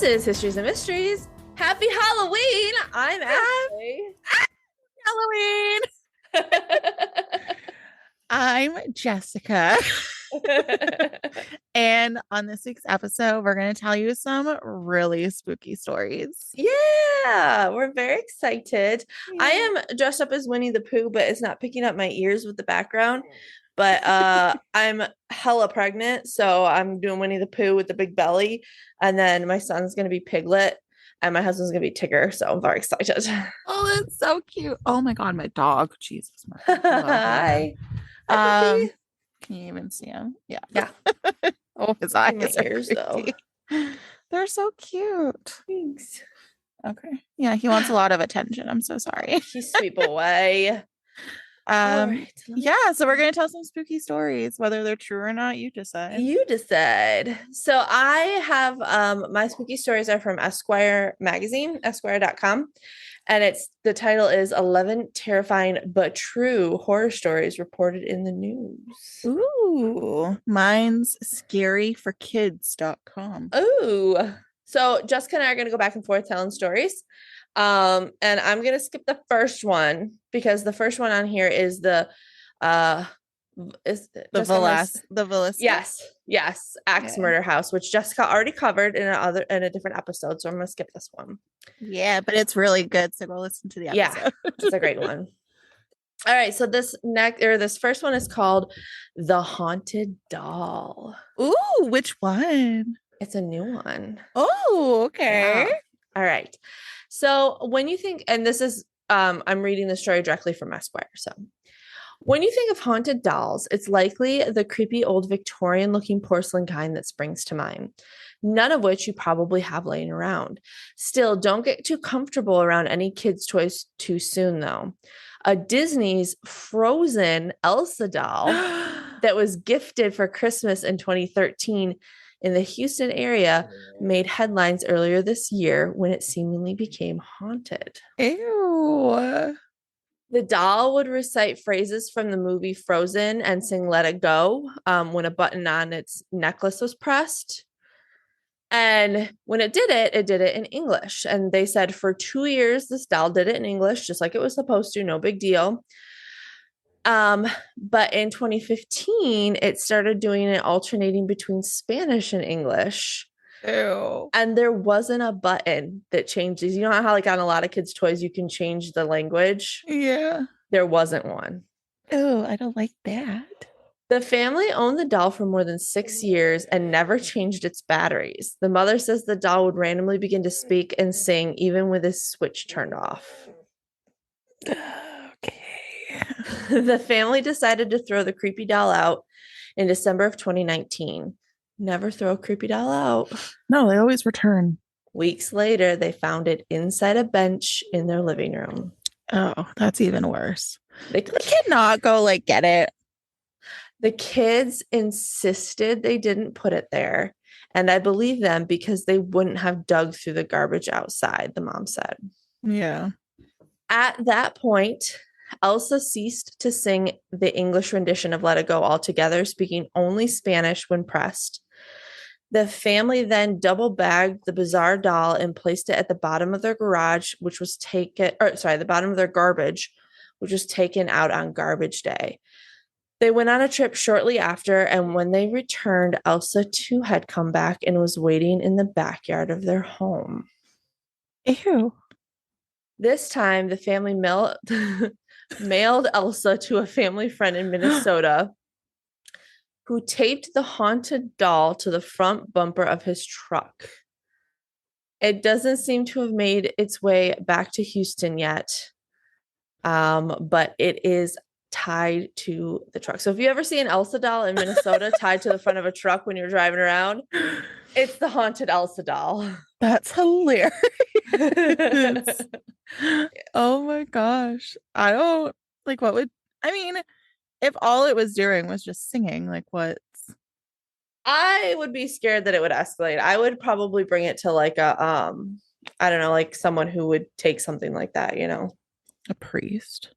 is Histories and Mysteries. Happy Halloween! I'm Ashley. Halloween. I'm Jessica. And on this week's episode, we're going to tell you some really spooky stories. Yeah, we're very excited. Yeah. I am dressed up as Winnie the Pooh, but it's not picking up my ears with the background. But I'm hella pregnant, so I'm doing Winnie the Pooh with the big belly. And then my son's going to be Piglet, and my husband's going to be Tigger, so I'm very excited. Oh, it's so cute. Oh my God, my dog. Jesus. Hi. Can you even see him? Yeah. Yeah. Oh, his eyes My ears, though. They're so cute. Thanks. Okay. Yeah, he wants a lot of attention. I'm so sorry. He's sweet boy. Right, yeah, so we're gonna tell some spooky stories, whether they're true or not. You decide. You decide. So I have my spooky stories are from Esquire magazine, esquire.com. And the title is 11 terrifying but true horror stories reported in the news. Ooh, mine's scaryforkids.com. Ooh. So Jessica and I are going to go back and forth telling stories. And I'm going to skip the first one because the first one on here is the Villas. Yes, Axe Murder House, which Jessica already covered in a different episode, so I'm gonna skip this one. Yeah, but it's really good, so go listen to the episode. Yeah, it's a great one. All right, so this first one is called The Haunted Doll. Ooh, which one? It's a new one. Oh, okay. Yeah. All right. So when you think, and this is I'm reading the story directly from Esquire, so when you think of haunted dolls, it's likely the creepy old Victorian looking porcelain kind that springs to mind, none of which you probably have laying around. Still, don't get too comfortable around any kids' toys too soon, though. A Disney's Frozen Elsa doll that was gifted for Christmas in 2013 in the Houston area made headlines earlier this year when it seemingly became haunted. Ew. The doll would recite phrases from the movie Frozen and sing Let It Go when a button on its necklace was pressed. And when it did it in English. And they said for 2 years, this doll did it in English, just like it was supposed to, no big deal. But in 2015, it started doing it alternating between Spanish and English. Ew. And there wasn't a button that changes. You know how like on a lot of kids' toys, you can change the language? Yeah. There wasn't one. Oh, I don't like that. The family owned the doll for more than 6 years and never changed its batteries. The mother says the doll would randomly begin to speak and sing even with its switch turned off. Okay. The family decided to throw the creepy doll out in December of 2019. Never throw a creepy doll out. No, they always return. Weeks later, they found it inside a bench in their living room. Oh, that's even worse. They cannot go like get it. The kids insisted they didn't put it there. And I believe them because they wouldn't have dug through the garbage outside, the mom said. Yeah. At that point, Elsa ceased to sing the English rendition of Let It Go altogether, speaking only Spanish when pressed. The family then double bagged the bizarre doll and placed it at the bottom of their garage, the bottom of their garbage, which was taken out on garbage day. They went on a trip shortly after, and when they returned, Elsa too had come back and was waiting in the backyard of their home. Ew. This time, the family mailed Elsa to a family friend in Minnesota who taped the haunted doll to the front bumper of his truck. It doesn't seem to have made its way back to Houston yet, but it is tied to the truck. So if you ever see an Elsa doll in Minnesota tied to the front of a truck when you're driving around, it's the haunted Elsa doll. That's hilarious. Oh my gosh. I don't like if all it was doing was just singing, like what? I would be scared that it would escalate. I would probably bring it to like a I don't know, like someone who would take something like that, you know. A priest.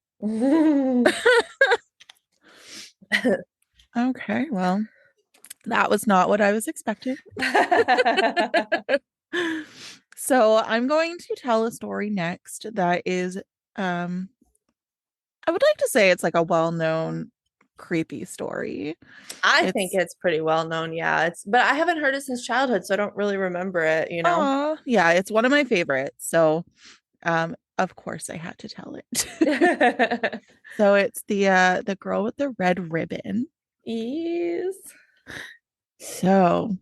Okay, well, that was not what I was expecting. So I'm going to tell a story next that is, I would like to say it's like a well-known creepy story. I think It's it's pretty well known. Yeah, but I haven't heard it since childhood, so I don't really remember it, you know? oh yeah, it's one of my favorites. So of course I had to tell it. So it's the girl with the red ribbon. Yes. So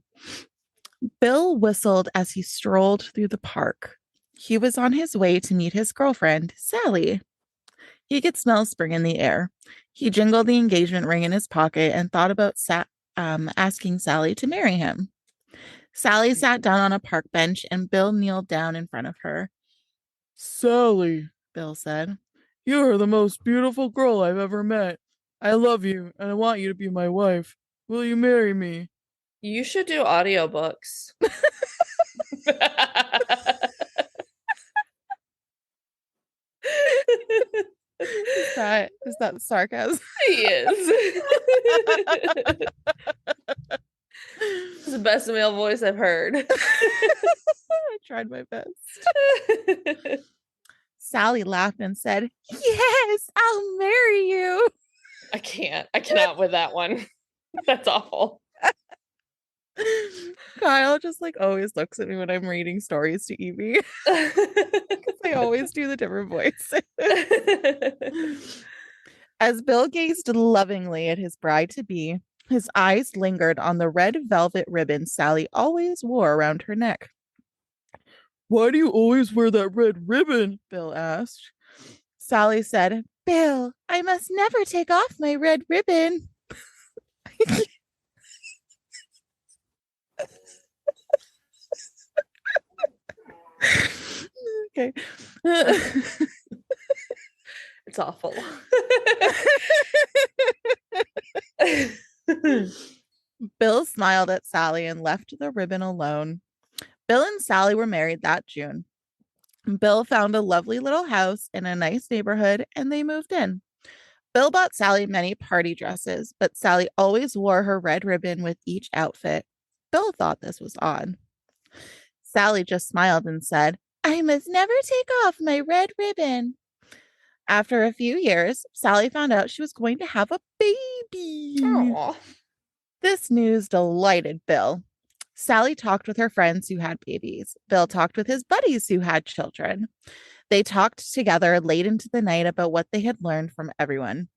Bill whistled as he strolled through the park. He was on his way to meet his girlfriend, Sally. He could smell spring in the air. He jingled the engagement ring in his pocket and thought about asking Sally to marry him. Sally sat down on a park bench and Bill kneeled down in front of her. Sally, Bill said, you are the most beautiful girl I've ever met. I love you and I want you to be my wife. Will you marry me? You should do audiobooks. Is that sarcasm? Yes. It's the best male voice I've heard. I tried my best. Sally laughed and said, yes, I'll marry you. I can't. I cannot with that one. That's awful. Kyle just like always looks at me when I'm reading stories to Evie. I always do the different voice. As Bill gazed lovingly at his bride to be, his eyes lingered on the red velvet ribbon Sally always wore around her neck. Why do you always wear that red ribbon? Bill asked. Sally said, Bill, I must never take off my red ribbon. Okay. It's awful. Bill smiled at Sally and left the ribbon alone. Bill and Sally were married that June. Bill found a lovely little house in a nice neighborhood and they moved in. Bill bought Sally many party dresses, but Sally always wore her red ribbon with each outfit. Bill thought this was odd. Sally just smiled and said, I must never take off my red ribbon. After a few years, Sally found out she was going to have a baby. Aww. This news delighted Bill. Sally talked with her friends who had babies. Bill talked with his buddies who had children. They talked together late into the night about what they had learned from everyone.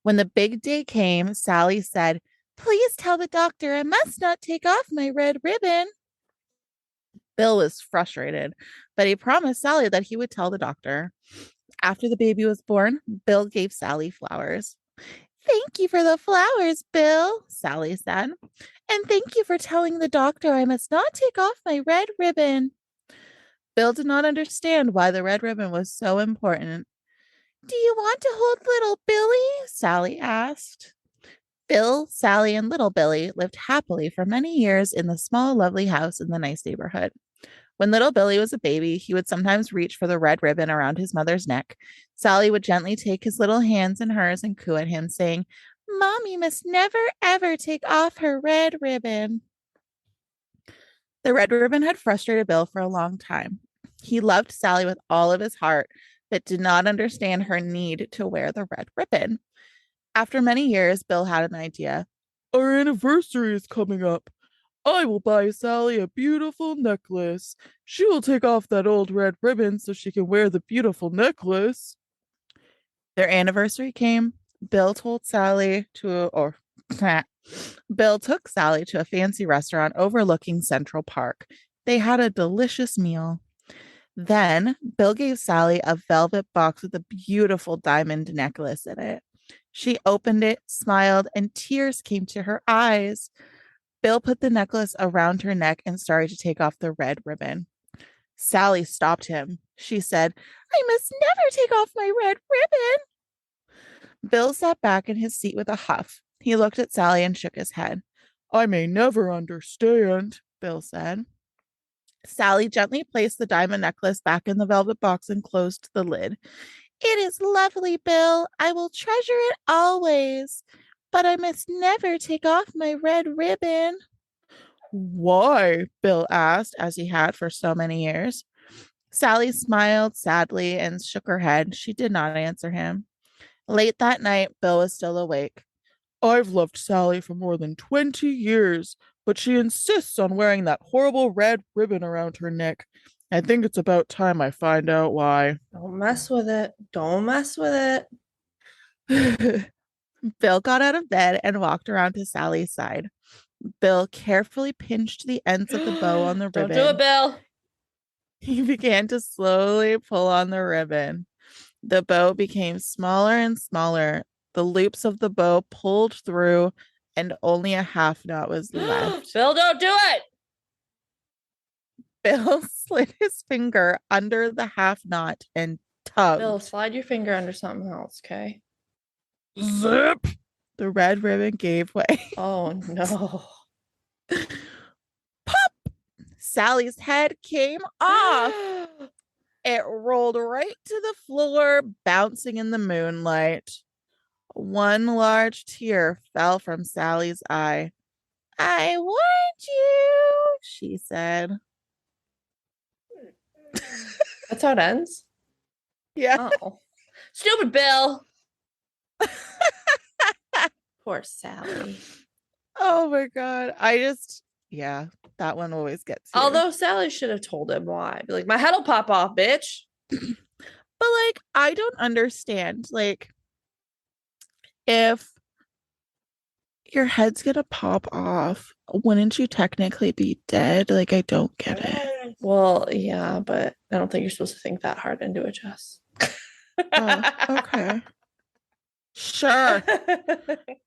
When the big day came, Sally said, Please tell the doctor I must not take off my red ribbon. Bill was frustrated, but he promised Sally that he would tell the doctor. After the baby was born, Bill gave Sally flowers. Thank you for the flowers, Bill, Sally said. And thank you for telling the doctor I must not take off my red ribbon. Bill did not understand why the red ribbon was so important. Do you want to hold little Billy? Sally asked. Bill, Sally, and little Billy lived happily for many years in the small, lovely house in the nice neighborhood. When little Billy was a baby, he would sometimes reach for the red ribbon around his mother's neck. Sally would gently take his little hands in hers and coo at him, saying, Mommy must never, ever take off her red ribbon. The red ribbon had frustrated Bill for a long time. He loved Sally with all of his heart, but did not understand her need to wear the red ribbon. After many years, Bill had an idea. Our anniversary is coming up. I will buy Sally a beautiful necklace. She will take off that old red ribbon so she can wear the beautiful necklace. Their anniversary came. Bill took Sally to a fancy restaurant overlooking Central Park. They had a delicious meal. Then Bill gave Sally a velvet box with a beautiful diamond necklace in it. She opened it, smiled, and tears came to her eyes. Bill put the necklace around her neck and started to take off the red ribbon. Sally stopped him. She said, I must never take off my red ribbon. Bill sat back in his seat with a huff. He looked at Sally and shook his head. I may never understand, Bill said. Sally gently placed the diamond necklace back in the velvet box and closed the lid. It is lovely, Bill. I will treasure it always. But I must never take off my red ribbon. Why? Bill asked, as he had for so many years. Sally smiled sadly and shook her head. She did not answer him. Late that night, Bill was still awake. I've loved Sally for more than 20 years, but she insists on wearing that horrible red ribbon around her neck. I think it's about time I find out why. Don't mess with it. Don't mess with Bill got out of bed and walked around to Sally's side. Bill carefully pinched the ends of the bow on it. the Don't do it, ribbon. Bill. He began to slowly pull on the ribbon. The bow became smaller and smaller. The loops of the bow pulled through, and only a half knot was left. Bill, don't do it. Bill slid his finger under the half knot and tugged. Bill, slide your finger under something else, okay? Zip! The red ribbon gave way. Oh, no. Pop! Sally's head came off. It rolled right to the floor, bouncing in the moonlight. One large tear fell from Sally's eye. I warned you, she said. That's how it ends? Yeah. Oh. Stupid Bill. Poor Sally. Oh my God. Yeah, that one always gets you. Although Sally should have told him why. Be like, my head'll pop off, bitch. But like, I don't understand. Like, if your head's gonna pop off, wouldn't you technically be dead? Like, I don't get it. Well, yeah, but I don't think you're supposed to think that hard into it, Jess. Oh, okay. Sure.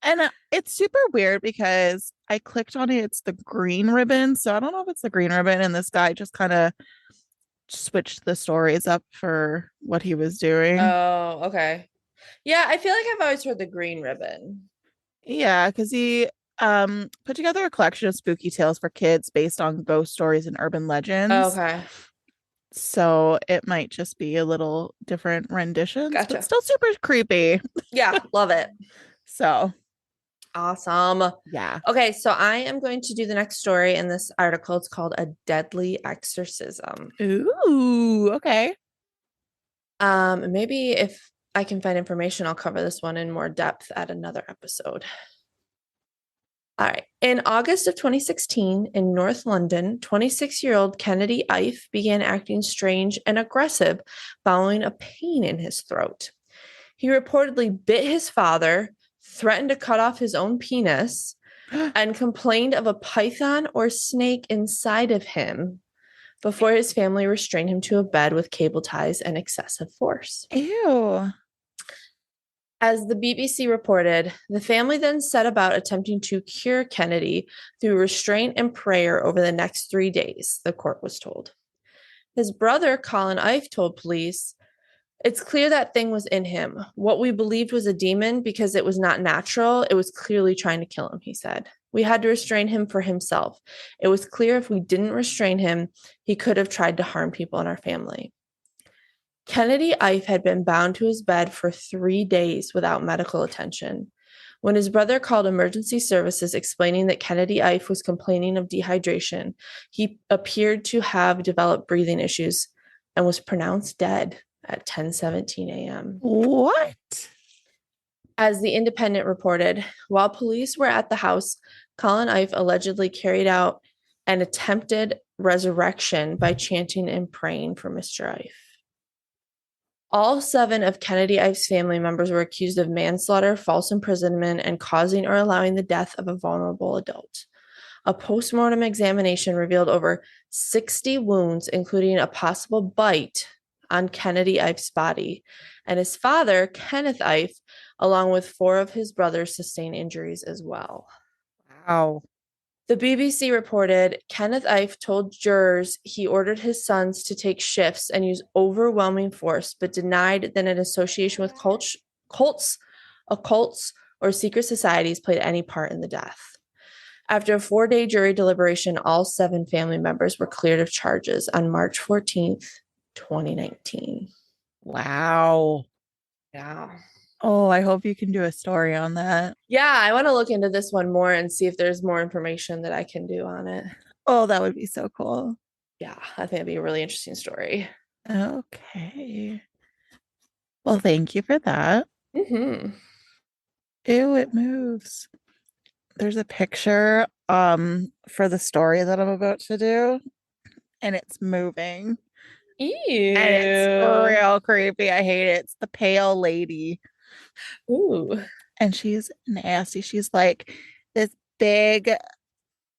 And it's super weird because I clicked on it. It's the green ribbon. So I don't know if it's the green ribbon. And this guy just kind of switched the stories up for what he was doing. Oh, okay. Yeah, I feel like I've always heard the green ribbon. Yeah, because he put together a collection of spooky tales for kids based on ghost stories and urban legends. Okay. So it might just be a little different renditions, Gotcha. but still super creepy. Yeah, love it. So Awesome. yeah. Okay, so I am going to do the next story in this article. It's called A Deadly Exorcism. Ooh, okay. Maybe if I can find information, I'll cover this one in more depth at another episode. All right. In August of 2016, in North London, 26-year-old Kennedy Ife began acting strange and aggressive following a pain in his throat. He reportedly bit his father, threatened to cut off his own penis, and complained of a python or snake inside of him before his family restrained him to a bed with cable ties and excessive force. Ew. As the BBC reported, the family then set about attempting to cure Kennedy through restraint and prayer over the next 3 days, the court was told. His brother, Colin Ife, told police, "It's clear that thing was in him. What we believed was a demon because it was not natural. It was clearly trying to kill him," he said. "We had to restrain him for himself. It was clear if we didn't restrain him, he could have tried to harm people in our family." Kennedy Ife had been bound to his bed for 3 days without medical attention. When his brother called emergency services explaining that Kennedy Ife was complaining of dehydration, he appeared to have developed breathing issues and was pronounced dead at 10:17 a.m. What? As the Independent reported, while police were at the house, Colin Ife allegedly carried out an attempted resurrection by chanting and praying for Mr. Ife. All 7 of Kennedy Ife's family members were accused of manslaughter, false imprisonment, and causing or allowing the death of a vulnerable adult. A postmortem examination revealed over 60 wounds, including a possible bite on Kennedy Ife's body, and his father, Kenneth Ife, along with 4 of his brothers, sustained injuries as well. Wow. The BBC reported Kenneth Ife told jurors he ordered his sons to take shifts and use overwhelming force, but denied that an association with cults, occults, or secret societies played any part in the death. After a 4-day jury deliberation, all 7 family members were cleared of charges on March 14th, 2019. Wow. Yeah. Oh, I hope you can do a story on that. Yeah, I want to look into this one more and see if there's more information that I can do on it. Oh, that would be so cool. Yeah, I think it'd be a really interesting story. Okay. Well, thank you for that. Mm-hmm. Ew, it moves. There's a picture for the story that I'm about to do, and it's moving. And it's Ew. real creepy. I hate it. It's the pale lady. Ooh. And she's nasty. She's like this big,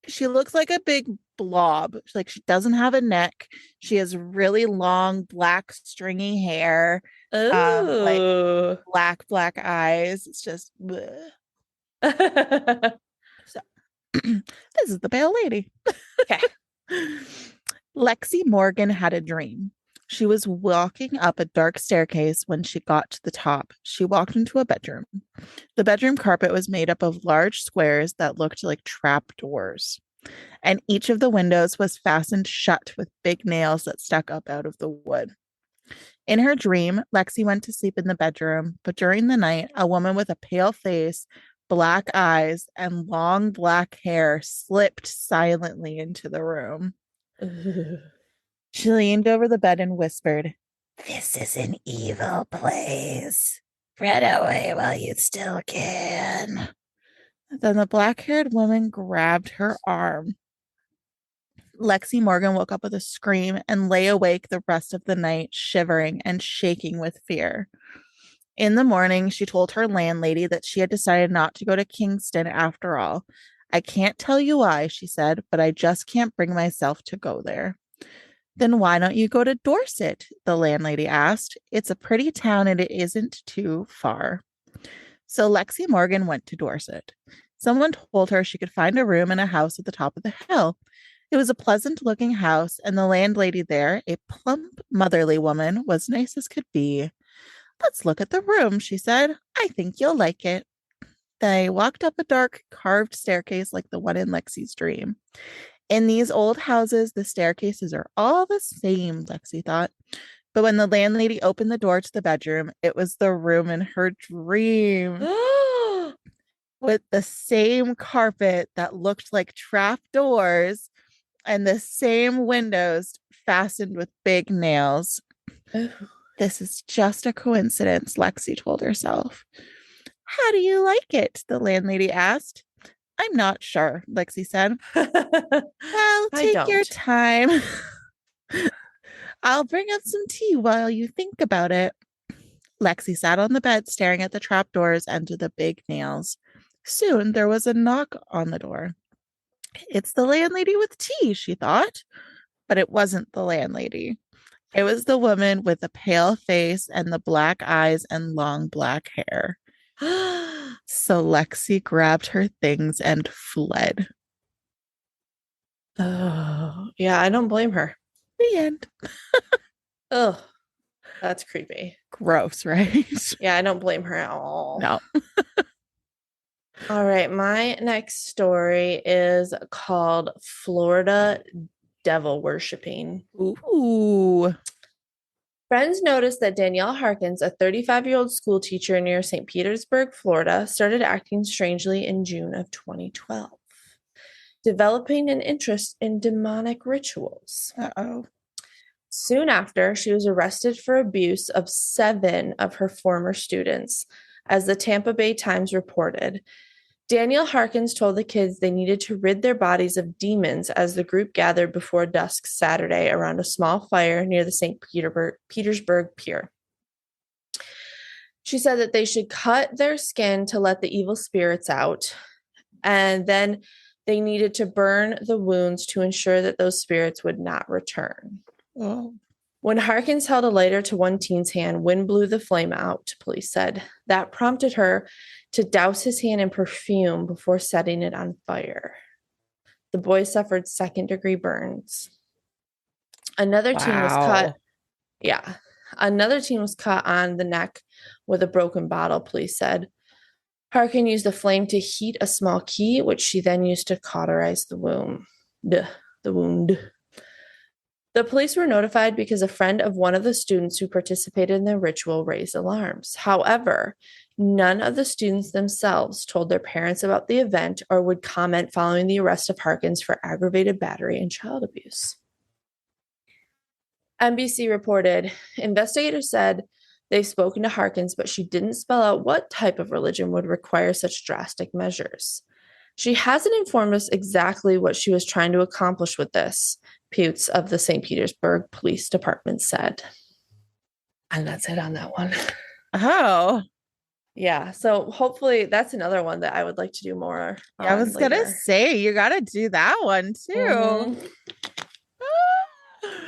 she looks like a big blob. Like she doesn't have a neck. She has really long, black, stringy hair. Like Ooh. black eyes. It's just bleh. So this is the pale lady. Okay. Lexi Morgan had a dream. She was walking up a dark staircase when she got to the top. She walked into a bedroom. The bedroom carpet was made up of large squares that looked like trap doors, and each of the windows was fastened shut with big nails that stuck up out of the wood. In her dream, Lexi went to sleep in the bedroom, but during the night, a woman with a pale face, black eyes, and long black hair slipped silently into the room. Ooh. She leaned over the bed and whispered, "This is an evil place. Run away while you still can." Then the black haired woman grabbed her arm. Lexi Morgan woke up with a scream and lay awake the rest of the night, shivering and shaking with fear. In the morning, she told her landlady that she had decided not to go to Kingston after all. "I can't tell you why," she said, "but I just can't bring myself to go there." "Then why don't you go to Dorset?" the landlady asked. "It's a pretty town and it isn't too far." So Lexi Morgan went to Dorset. Someone told her she could find a room in a house at the top of the hill. It was a pleasant looking house, and the landlady there, a plump, motherly woman, was nice as could be. "Let's look at the room," she said. "I think you'll like it." They walked up a dark, carved staircase like the one in Lexi's dream. In these old houses, the staircases are all the same, Lexi thought. But when the landlady opened the door to the bedroom, it was the room in her dream with the same carpet that looked like trap doors and the same windows fastened with big nails. "This is just a coincidence," Lexi told herself. "How do you like it?" the landlady asked. "I'm not sure," Lexi said. "Well, I take your don't. time. I'll bring up some tea while you think about it." Lexi sat on the bed, staring at the trapdoors and to the big nails. Soon there was a knock on the door. "It's the landlady with tea," she thought. But it wasn't the landlady. It was the woman with the pale face and the black eyes and long black hair. So Lexi grabbed her things and fled. Oh, yeah, I don't blame her. The end. Oh, that's creepy. Gross, right? Yeah, I don't blame her at all. No. All right, my next story is called Florida Devil Worshipping. Ooh. Friends noticed that Danielle Harkins, a 35-year-old school teacher near St. Petersburg, Florida, started acting strangely in June of 2012, developing an interest in demonic rituals. Uh-oh. Soon after, she was arrested for abuse of 7 of her former students, as the Tampa Bay Times reported. Danielle Harkins told the kids they needed to rid their bodies of demons as the group gathered before dusk Saturday around a small fire near the St. Petersburg Pier. She said that they should cut their skin to let the evil spirits out, and then they needed to burn the wounds to ensure that those spirits would not return. Oh. When Harkins held a lighter to one teen's hand, wind blew the flame out, police said. That prompted her to douse his hand in perfume before setting it on fire. The boy suffered second-degree burns. Another teen was cut. Wow. Yeah. Another teen was cut on the neck with a broken bottle, police said. Harkin used the flame to heat a small key, which she then used to cauterize the wound. The police were notified because a friend of one of the students who participated in the ritual raised alarms. However, none of the students themselves told their parents about the event or would comment following the arrest of Harkins for aggravated battery and child abuse. NBC reported investigators said they've spoken to Harkins, but she didn't spell out what type of religion would require such drastic measures. She hasn't informed us exactly what she was trying to accomplish with this, Putes of the St. Petersburg Police Department said. And that's it on that one. Oh, Yeah. So hopefully that's another one that I would like to do more yeah, I was on later. gonna say you gotta do that one too. Mhm.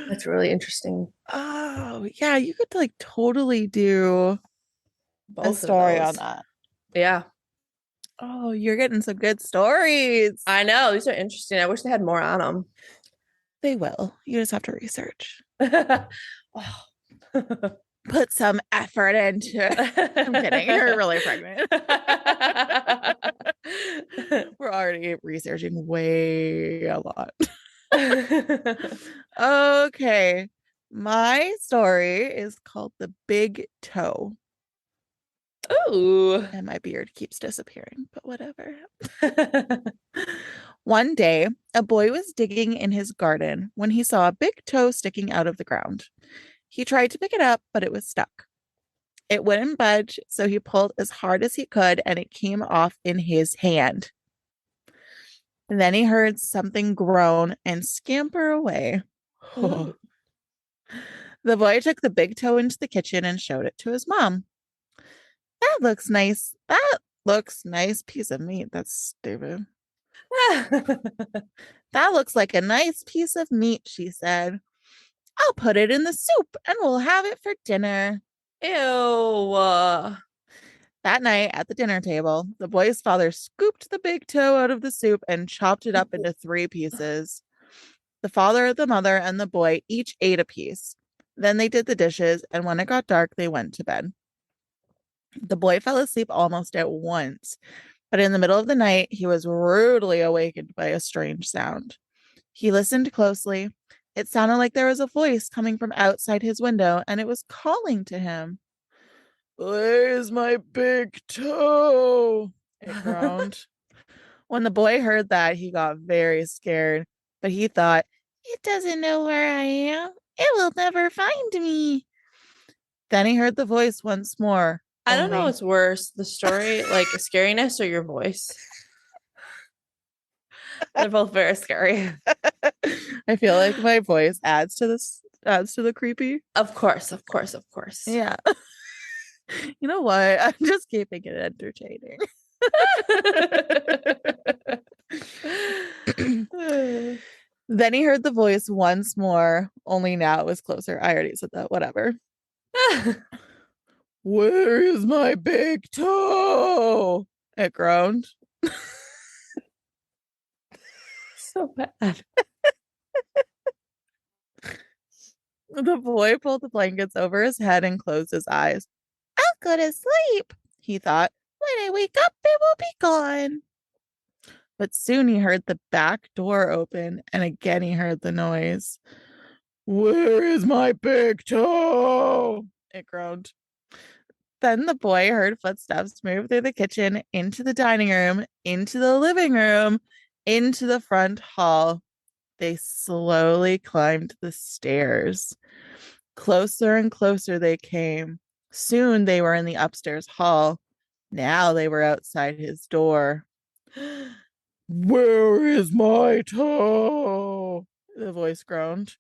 That's really interesting. Oh, yeah, you could like totally do Both a of story on those. that. Yeah. Oh, you're getting some good stories. I know. These are interesting. I wish they had more on them. They will. You just have to research. Oh. Put some effort into it. I'm kidding. You're really pregnant. We're already researching way a lot. Okay. My story is called The Big Toe. Ooh. And my beard keeps disappearing, but whatever. One day, a boy was digging in his garden when he saw a big toe sticking out of the ground. He tried to pick it up, but it was stuck. It wouldn't budge, so he pulled as hard as he could and it came off in his hand. And then he heard something groan and scamper away. The boy took the big toe into the kitchen and showed it to his mom. That looks nice. That looks nice piece of meat. That's stupid. That looks like a nice piece of meat, she said. I'll put it in the soup and we'll have it for dinner. Ew. That night at the dinner table, the boy's father scooped the big toe out of the soup and chopped it up into 3 pieces. The father, the mother, and the boy each ate a piece. Then they did the dishes, and when it got dark, they went to bed. The boy fell asleep almost at once, but in the middle of the night, he was rudely awakened by a strange sound. He listened closely. It sounded like there was a voice coming from outside his window, and it was calling to him. Where's my big toe? It groaned. When the boy heard that, he got very scared, but he thought, it doesn't know where I am. It will never find me. Then he heard the voice once more. I don't know what's worse, the story, like scariness, or your voice. They're both very scary. I feel like my voice adds to the creepy. Of course, of course, of course. Yeah. You know what? I'm just keeping it entertaining. Then he heard the voice once more, only now it was closer. I already said that. Whatever. Where is my big toe? It groaned. So bad. The boy pulled the blankets over his head and closed his eyes. I'll go to sleep, he thought. When I wake up, it will be gone. But soon he heard the back door open, and again he heard the noise. Where is my big toe? It groaned. Then the boy heard footsteps move through the kitchen, into the dining room, into the living room, into the front hall. They slowly climbed the stairs. Closer and closer they came. Soon they were in the upstairs hall. Now they were outside his door. Where is my toe? The voice groaned.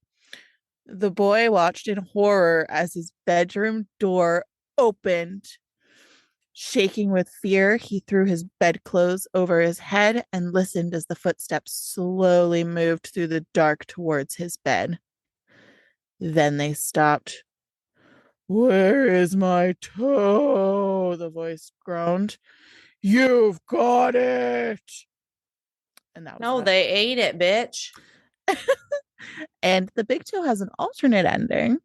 The boy watched in horror as his bedroom door opened. Shaking with fear, he threw his bedclothes over his head and listened as the footsteps slowly moved through the dark towards his bed. Then they stopped. Where is my toe? The voice groaned. You've got it. And that was No, that. they ate it, bitch. And the big toe has an alternate ending.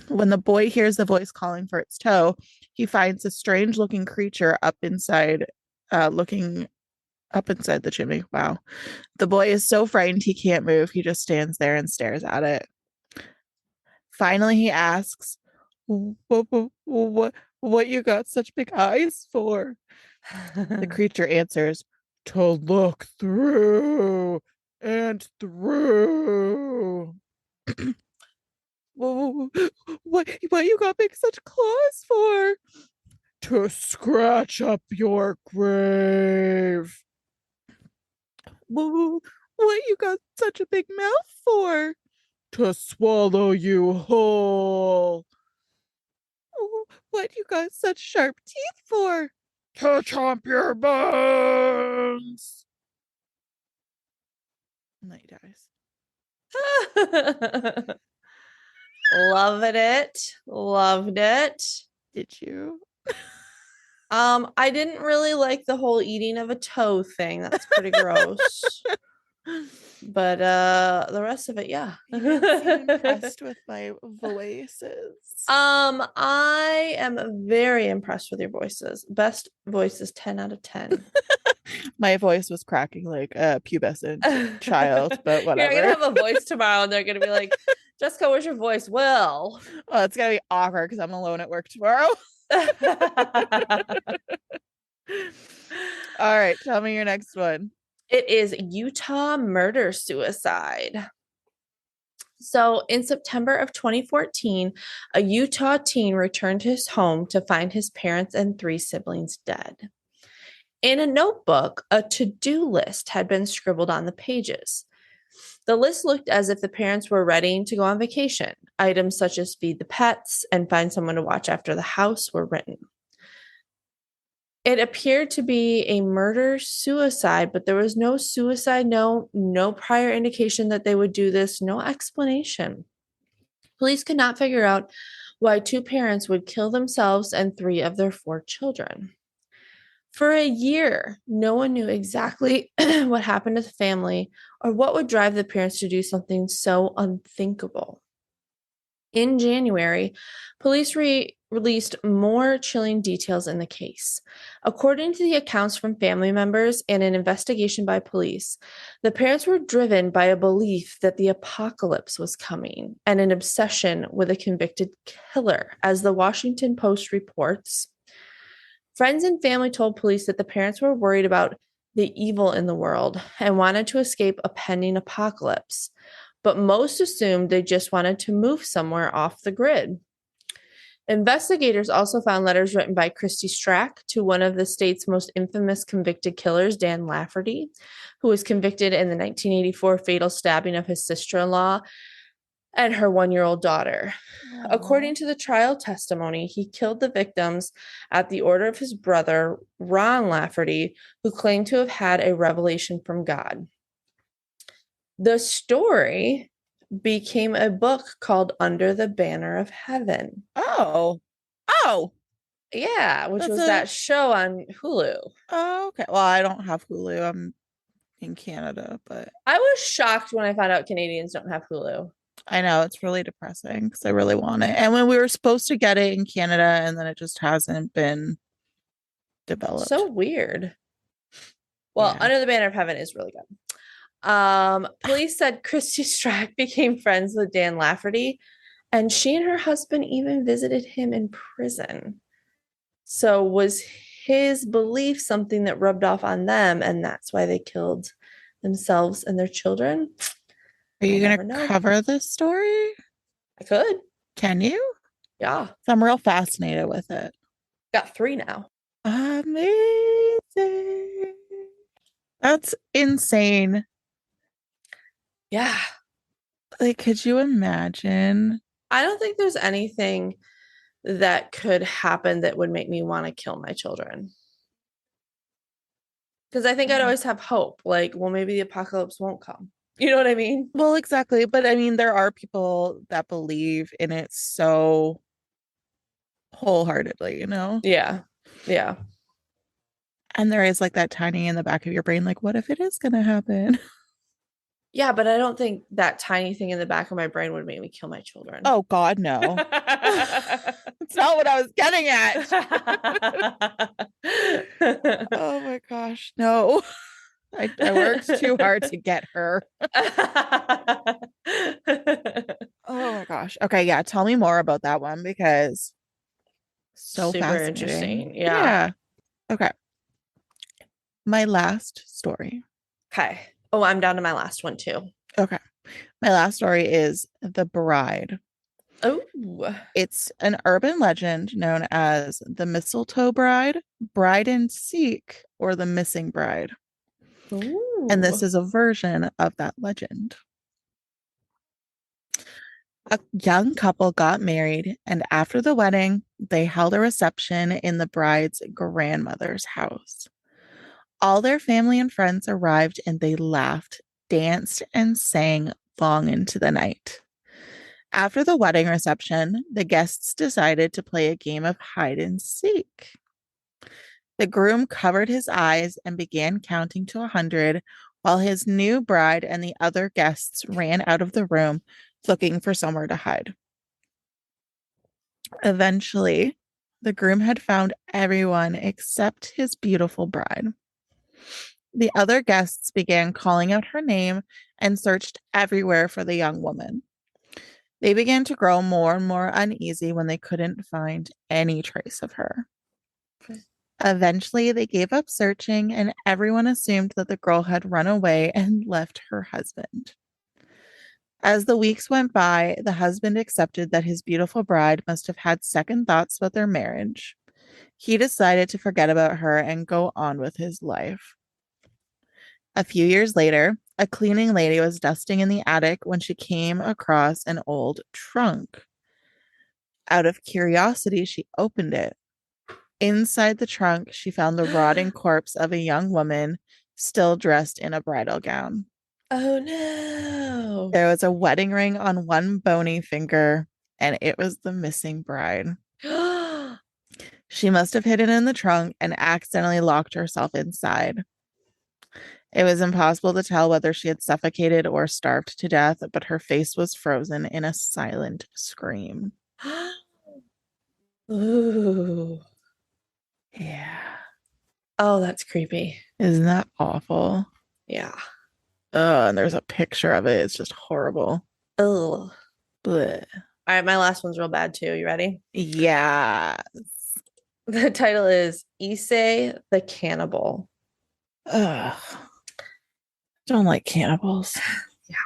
When the boy hears the voice calling for its toe, he finds a strange looking creature looking up inside the chimney. Wow. The boy is so frightened he can't move. He just stands there and stares at it. Finally, he asks, what you got such big eyes for? The creature answers, to look through and through. Whoa, what you got big such claws for? To scratch up your grave. Whoa, what you got such a big mouth for? To swallow you whole. What you got such sharp teeth for? To chomp your bones. And then he dies. Loved it. Loved it. Did you? I didn't really like the whole eating of a toe thing. That's pretty gross. But the rest of it, yeah. You didn't seem impressed with my voices. I am very impressed with your voices. Best voices 10 out of 10. My voice was cracking like a pubescent child, but whatever. You're gonna have a voice tomorrow and they're gonna be like, Jessica, where's your voice? Will. Oh, it's gonna be awkward because I'm alone at work tomorrow. All right, tell me your next one. It is Utah murder suicide. So, in September of 2014, a Utah teen returned to his home to find his parents and 3 siblings dead. In a notebook, a to-do list had been scribbled on the pages. The list looked as if the parents were ready to go on vacation. Items such as feed the pets and find someone to watch after the house were written. It appeared to be a murder-suicide, but there was no suicide note, no prior indication that they would do this, no explanation. Police could not figure out why 2 parents would kill themselves and 3 of their 4 children. For a year, no one knew exactly what happened to the family or what would drive the parents to do something so unthinkable. In January, police released more chilling details in the case. According to the accounts from family members and an investigation by police, the parents were driven by a belief that the apocalypse was coming and an obsession with a convicted killer, as the Washington Post reports. Friends and family told police that the parents were worried about the evil in the world and wanted to escape a pending apocalypse, but most assumed they just wanted to move somewhere off the grid. Investigators also found letters written by Christy Strack to one of the state's most infamous convicted killers, Dan Lafferty, who was convicted in the 1984 fatal stabbing of his sister-in-law and her 1-year-old daughter. Aww. According to the trial testimony, he killed the victims at the order of his brother, Ron Lafferty, who claimed to have had a revelation from God. The story became a book called Under the Banner of Heaven. Oh. Yeah, which was that show on Hulu. Oh, okay. Well, I don't have Hulu. I'm in Canada, but I was shocked when I found out Canadians don't have Hulu. I know it's really depressing because I really want it. And when we were supposed to get it in Canada, and then it just hasn't been developed. So weird. Well, Yeah. Under the Banner of Heaven is really good. Police said Christy Strack became friends with Dan Lafferty, and she and her husband even visited him in prison. So was his belief something that rubbed off on them, and that's why they killed themselves and their children? Are you going to cover this story? I could. Can you? Yeah. I'm real fascinated with it. Got 3 now. Amazing. That's insane. Yeah. Like, could you imagine? I don't think there's anything that could happen that would make me want to kill my children. Because I think I'd always have hope. Like, well, maybe the apocalypse won't come. You know what I mean? Well, exactly. But I mean, there are people that believe in it so wholeheartedly, you know? Yeah. Yeah. And there is like that tiny in the back of your brain, like, what if it is going to happen? Yeah, but I don't think that tiny thing in the back of my brain would make me kill my children. Oh, God, no. That's not what I was getting at. Oh, my gosh. No. I worked too hard to get her. Oh, my gosh. Okay, yeah. Tell me more about that one because so super fascinating. Interesting. Yeah. Okay. My last story. Okay. Oh, I'm down to my last one too. Okay. My last story is The Bride. Oh. It's an urban legend known as the Mistletoe Bride, Bride and Seek, or the Missing Bride. And this Ooh. is a version of that legend. A young couple got married, and after the wedding, they held a reception in the bride's grandmother's house. All their family and friends arrived, and they laughed, danced, and sang long into the night. After the wedding reception, the guests decided to play a game of hide and seek. The groom covered his eyes and began counting to 100 while his new bride and the other guests ran out of the room looking for somewhere to hide. Eventually, the groom had found everyone except his beautiful bride. The other guests began calling out her name and searched everywhere for the young woman. They began to grow more and more uneasy when they couldn't find any trace of her. Eventually, they gave up searching, and everyone assumed that the girl had run away and left her husband. As the weeks went by, the husband accepted that his beautiful bride must have had second thoughts about their marriage. He decided to forget about her and go on with his life. A few years later, a cleaning lady was dusting in the attic when she came across an old trunk. Out of curiosity, she opened it. Inside the trunk, she found the rotting corpse of a young woman still dressed in a bridal gown. Oh no. There was a wedding ring on one bony finger, and it was the missing bride. She must have hidden in the trunk and accidentally locked herself inside. It was impossible to tell whether she had suffocated or starved to death, but her face was frozen in a silent scream. Ooh. Yeah. Oh, that's creepy. Isn't that awful? Yeah. Oh, and there's a picture of it. It's just horrible. Oh. Blech. All right, my last one's real bad too. You ready? Yeah. The title is Issei the Cannibal. Ugh. Don't like cannibals. Yeah.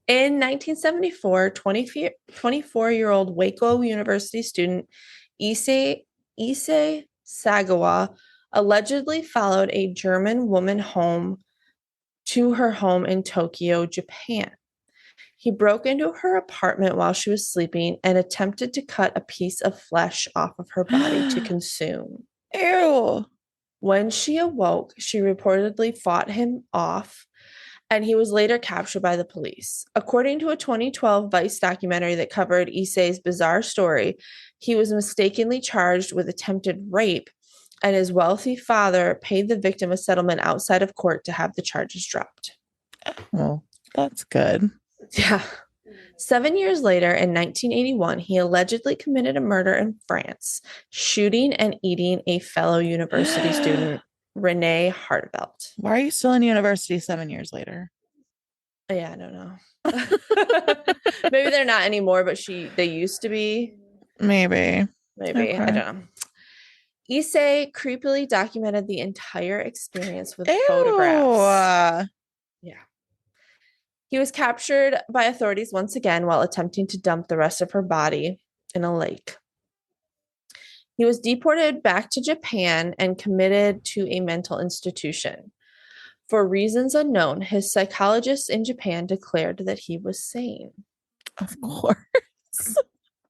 In 1974, 24-year-old Waco University student Issei Sagawa allegedly followed a German woman home to her home in Tokyo, Japan. He broke into her apartment while she was sleeping and attempted to cut a piece of flesh off of her body to consume. Ew. When she awoke, she reportedly fought him off, and he was later captured by the police. According to a 2012 Vice documentary that covered Issei's bizarre story, he was mistakenly charged with attempted rape, and his wealthy father paid the victim a settlement outside of court to have the charges dropped. Well, that's good. Yeah. 7 years later, in 1981, he allegedly committed a murder in France, shooting and eating a fellow university student, Renee Hartvelt. Why are you still in university 7 years later? Yeah, I don't know. Maybe they're not anymore, but they used to be. Maybe. Maybe. I Okay. don't know. Issei creepily documented the entire experience with Ew. photographs. Yeah. He was captured by authorities once again while attempting to dump the rest of her body in a lake. He was deported back to Japan and committed to a mental institution. For reasons unknown, his psychologists in Japan declared that he was sane. Of course.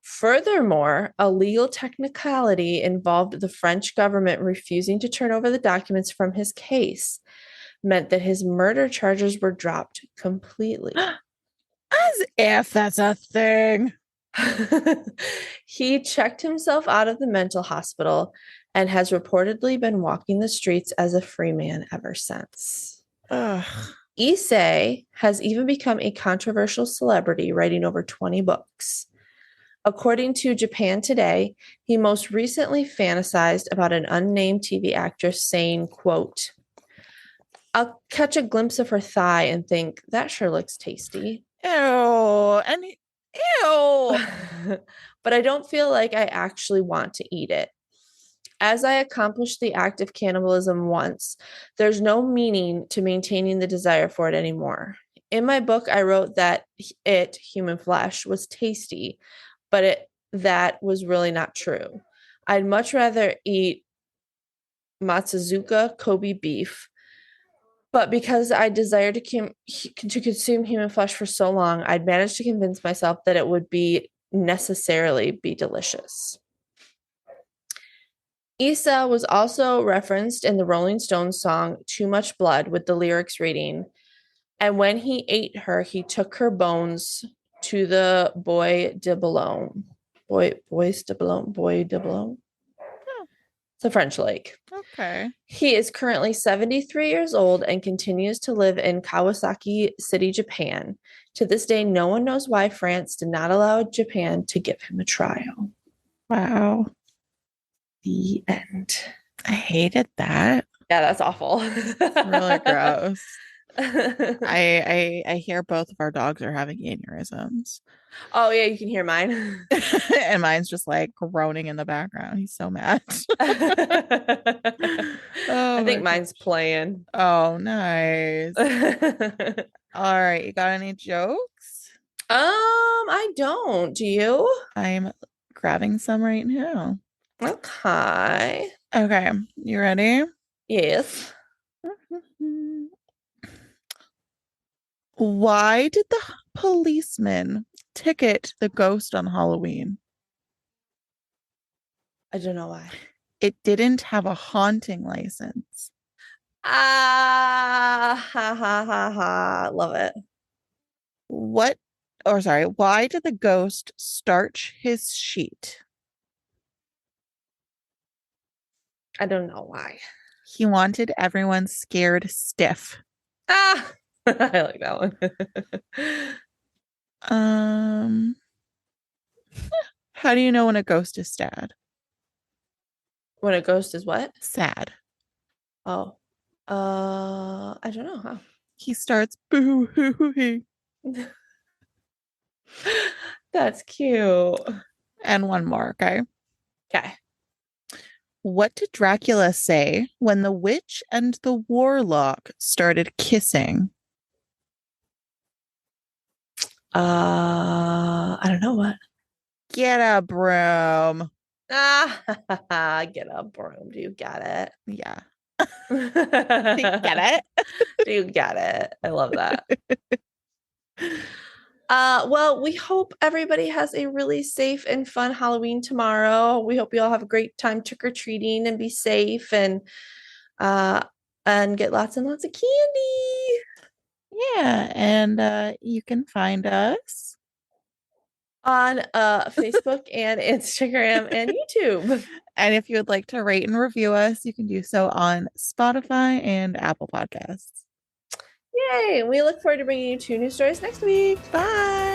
Furthermore, a legal technicality involved the French government refusing to turn over the documents from his case meant that his murder charges were dropped completely. As if that's a thing. He checked himself out of the mental hospital and has reportedly been walking the streets as a free man ever since. Ugh. Issei has even become a controversial celebrity, writing over 20 books. According to Japan Today, he most recently fantasized about an unnamed TV actress saying, quote, "I'll catch a glimpse of her thigh and think, that sure looks tasty. Ew. And ew. But I don't feel like I actually want to eat it. As I accomplished the act of cannibalism once, there's no meaning to maintaining the desire for it anymore. In my book, I wrote that human flesh, was tasty, but that was really not true. I'd much rather eat Matsuzuka Kobe beef, but because I desired to consume human flesh for so long, I'd managed to convince myself that it would be necessarily be delicious. Issa was also referenced in the Rolling Stones song Too Much Blood with the lyrics reading, and when he ate her, he took her bones to the Bois de Boulogne. Bois de Boulogne. It's a French lake. Okay. He is currently 73 years old and continues to live in Kawasaki City, Japan. To this day, no one knows why France did not allow Japan to give him a trial. Wow. The end. I hated that. Yeah, that's awful. Really gross. I hear both of our dogs are having aneurysms. Oh yeah, you can hear mine. And mine's just like groaning in the background. He's so mad. I think mine's playing. Oh, nice. All right, you got any jokes? I don't. Do you? I'm grabbing some right now. Okay. Okay, you ready? Yes. Why did the policeman ticket the ghost on Halloween? I don't know why. It didn't have a haunting license. Ah, ha ha ha ha. Love it. Why did the ghost starch his sheet? I don't know why. He wanted everyone scared stiff. Ah, I like that one. How do you know when a ghost is sad? When a ghost is what? Sad. Oh. I don't know how. He starts boo-hooing. That's cute. And one more, okay? Okay. What did Dracula say when the witch and the warlock started kissing? I don't know what. Get a broom. Ah, get a broom. Do you get it? Yeah. Get it? Do you get it? I love that. Well, we hope everybody has a really safe and fun Halloween tomorrow. We hope you all have a great time trick-or-treating and be safe and get lots and lots of candy. Yeah, and you can find us on Facebook and Instagram and YouTube. And if you would like to rate and review us, you can do so on Spotify and Apple Podcasts. Yay! We look forward to bringing you 2 new stories next week. Bye.